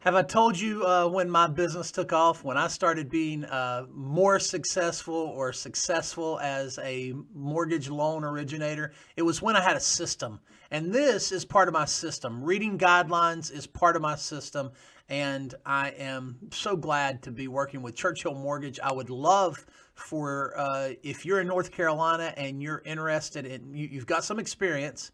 Have I told you when my business took off, when I started being more successful or successful as a mortgage loan originator? It was when I had a system. And this is part of my system. Reading guidelines is part of my system. And I am so glad to be working with Churchill Mortgage. I would love for, if you're in North Carolina and you're interested in, you've got some experience.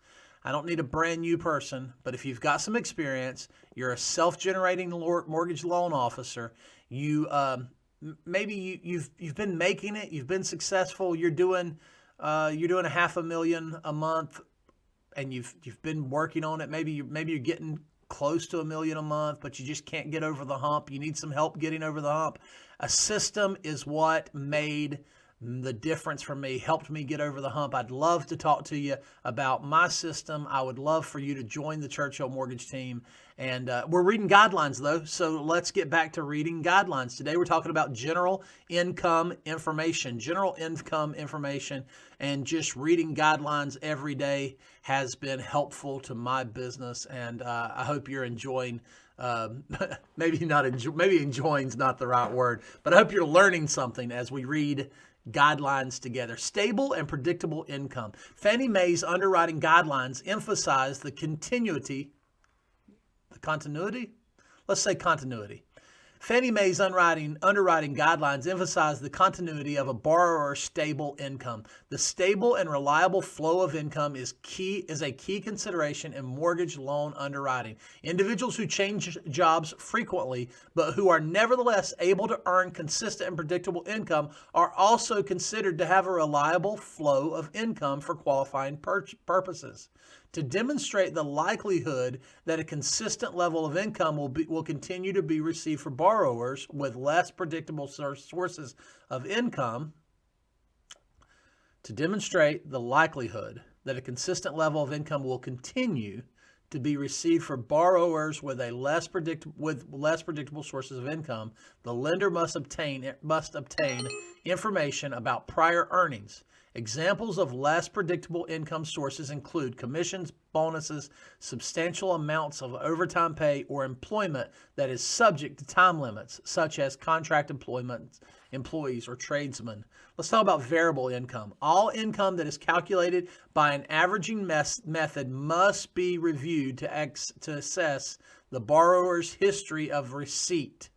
I don't need a brand new person, but if you've got some experience, you're a self-generating mortgage loan officer. You maybe you've been making it, you've been successful. You're doing a half a million a month, and you've been working on it. Maybe you're getting close to $1 million a month, but you just can't get over the hump. You need some help getting over the hump. A system is what made the difference for me, helped me get over the hump. I'd love to talk to you about my system. I would love for you to join the Churchill Mortgage team. And we're reading guidelines, though, so let's get back to reading guidelines. Today we're talking about general income information. General income information, and just reading guidelines every day has been helpful to my business, and I hope you're enjoying. Maybe enjoying's not the right word, but I hope you're learning something as we read guidelines together. Stable and predictable income. Fannie Mae's underwriting guidelines emphasize the continuity. Let's say continuity. Fannie Mae's underwriting guidelines emphasize the continuity of a borrower's stable income. The stable and reliable flow of income is a key consideration in mortgage loan underwriting. Individuals who change jobs frequently, but who are nevertheless able to earn consistent and predictable income, are also considered to have a reliable flow of income for qualifying purposes. To demonstrate the likelihood that a consistent level of income will continue to be received for borrowers with less predictable sources of income, to demonstrate the likelihood that a consistent level of income will continue to be received for borrowers with less predictable sources of income, the lender must obtain information about prior earnings. Examples of less predictable income sources include commissions, bonuses, substantial amounts of overtime pay, or employment that is subject to time limits, such as contract employees or tradesmen. Let's talk about variable income. All income that is calculated by an averaging method must be reviewed to assess the borrower's history of receipt,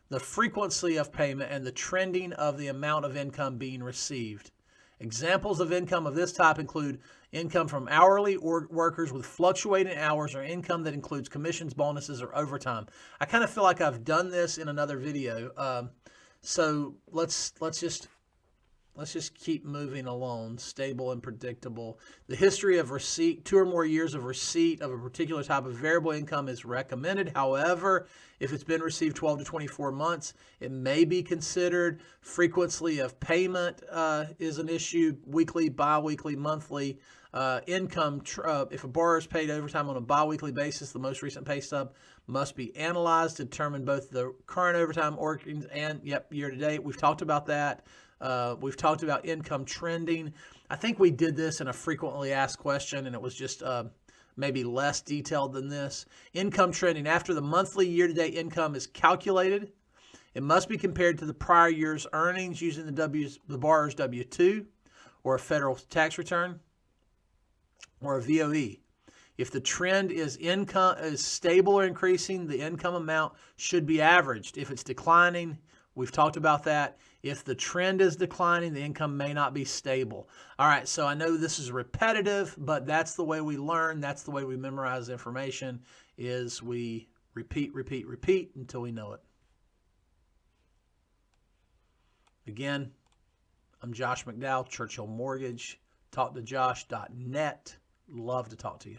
the frequency of payment, and the trending of the amount of income being received. Examples of income of this type include income from hourly workers with fluctuating hours, or income that includes commissions, bonuses, or overtime. I kind of feel like I've done this in another video, so let's just keep moving along. Stable and predictable. The history of receipt, 2 or more years of receipt of a particular type of variable income is recommended. However, if it's been received 12 to 24 months, it may be considered. Frequency of payment is an issue: weekly, bi-weekly, monthly. Income, if a borrower is paid overtime on a bi-weekly basis, the most recent pay stub must be analyzed to determine both the current overtime workings and, year to date. We've talked about that. We've talked about income trending. I think we did this in a frequently asked question, and it was just maybe less detailed than this. Income trending. After the monthly year-to-date income is calculated, it must be compared to the prior year's earnings using the borrower's W-2 or a federal tax return or a VOE. If the trend is stable or increasing, the income amount should be averaged. If it's declining, we've talked about that. If the trend is declining, the income may not be stable. All right, so I know this is repetitive, but that's the way we learn. That's the way we memorize information, is we repeat until we know it. Again, I'm Josh McDowell, Churchill Mortgage. TalkToJosh.net. Love to talk to you.